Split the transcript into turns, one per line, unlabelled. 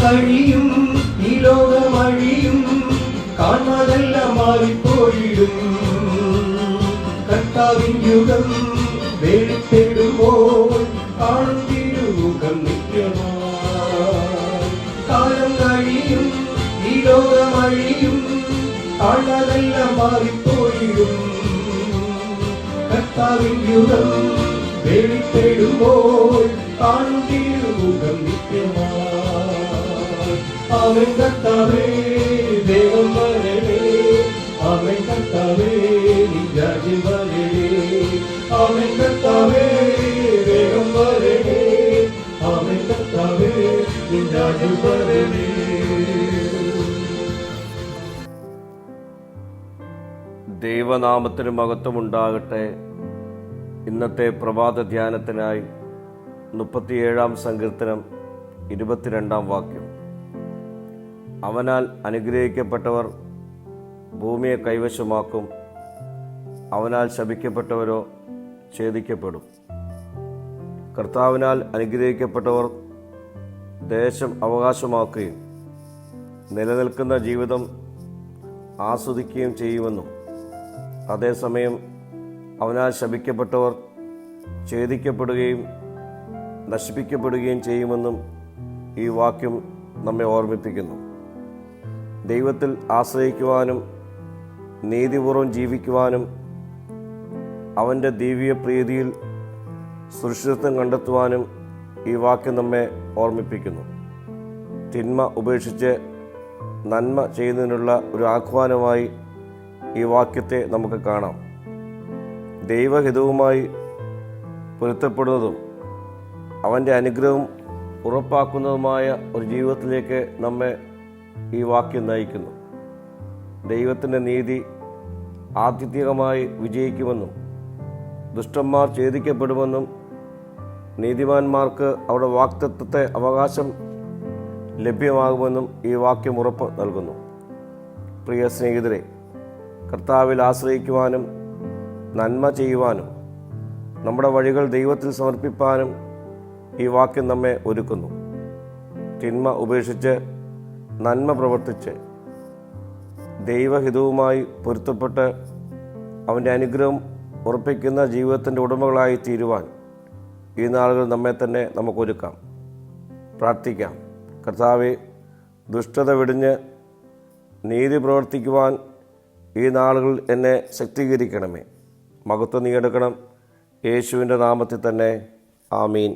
കഴിയും, ഈ ലോകമഴിയും, കാണുന്നതെല്ലാം മാറിപ്പോയിടും. കർത്താവിൻ യുഗം വെളിപ്പെടുമ്പോൾ കാണും തിരുമുഖം നിത്യമായി. കാലം കഴിയും, ഈ ലോകമഴിയും, കാണുന്നതെല്ലാം മാറിപ്പോയിടും. കർത്താവിൻ യുഗം വെളിപ്പെടുമ്പോൾ കാണും തിരുമുഖം നിത്യമായി. അവൻ കർത്താവേ വേഗം വരണേ, അവൻ കർത്താവേ നിൻ രാജ്യം വരണേ, അവൻ കർത്താവേ വേഗം വരണേ, അവൻ കർത്താവേ നിൻ രാജ്യം വരണേ.
ദൈവനാമത്തിന് മഹത്വമുണ്ടാകട്ടെ. ഇന്നത്തെ പ്രഭാത ധ്യാനത്തിനായി 37 സങ്കീർത്തനം 22 വാക്യം. അവനാൽ അനുഗ്രഹിക്കപ്പെട്ടവർ ഭൂമിയെ കൈവശമാക്കും, അവനാൽ ശപിക്കപ്പെട്ടവരോ ഛേദിക്കപ്പെടും. കർത്താവിനാൽ അനുഗ്രഹിക്കപ്പെട്ടവർ ദേശം അവകാശമാക്കുകയും നിലനിൽക്കുന്ന ജീവിതം ആസ്വദിക്കുകയും ചെയ്യുമെന്നും, അതേസമയം അവനാൽ ശപിക്കപ്പെട്ടവർ ഛേദിക്കപ്പെടുകയും നശിപ്പിക്കപ്പെടുകയും ചെയ്യുമെന്നും ഈ വാക്യം നമ്മെ ഓർമ്മിപ്പിക്കുന്നു. ദൈവത്തിൽ ആശ്രയിക്കുവാനും നീതിപൂർവം ജീവിക്കുവാനും അവൻ്റെ ദിവ്യ പ്രീതിയിൽ സുരക്ഷിതത്വം കണ്ടെത്തുവാനും ഈ വാക്യം നമ്മെ ഓർമ്മിപ്പിക്കുന്നു. തിന്മ ഉപേക്ഷിച്ച് നന്മ ചെയ്യുന്നതിനുള്ള ഒരു ആഹ്വാനമായി ഈ വാക്യത്തെ നമുക്ക് കാണാം. ദൈവഹിതവുമായി പൊരുത്തപ്പെടുന്നതും അവൻ്റെ അനുഗ്രഹം ഉറപ്പാക്കുന്നതുമായ ഒരു ജീവിതത്തിലേക്ക് നമ്മെ ഈ വാക്യം നയിക്കുന്നു. ദൈവത്തിൻ്റെ നീതി ആത്യന്തികമായി വിജയിക്കുമെന്നും ദുഷ്ടന്മാർ ഛേദിക്കപ്പെടുമെന്നും നീതിമാന്മാർക്ക് അവരുടെ വാഗ്ദത്തത്തെ അവകാശം ലഭ്യമാകുമെന്നും ഈ വാക്യം ഉറപ്പ് നൽകുന്നു. പ്രിയ സ്നേഹിതരെ, കർത്താവിൽ ആശ്രയിക്കുവാനും നന്മ ചെയ്യുവാനും നമ്മുടെ വഴികൾ ദൈവത്തിൽ സമർപ്പിപ്പാനും ഈ വാക്യം നമ്മെ ഒരുക്കുന്നു. തിന്മ ഉപേക്ഷിച്ച് നന്മ പ്രവർത്തിച്ച് ദൈവഹിതവുമായി പൊരുത്തപ്പെട്ട് അവൻ്റെ അനുഗ്രഹം ഉറപ്പിക്കുന്ന ജീവിതത്തിൻ്റെ ഉടമകളായി തീരുവാൻ ഈ നാളുകൾ നമ്മെ തന്നെ നമുക്കൊരുക്കാം. പ്രാർത്ഥിക്കാം. കർത്താവെ, ദുഷ്ടത വെടിഞ്ഞ് നീതി പ്രവർത്തിക്കുവാൻ ഈ നാളുകൾ എന്നെ ശക്തീകരിക്കണമേ. മഹത്വം നീ എടുക്കണം. യേശുവിൻ്റെ നാമത്തിൽ തന്നെ. ആമീൻ.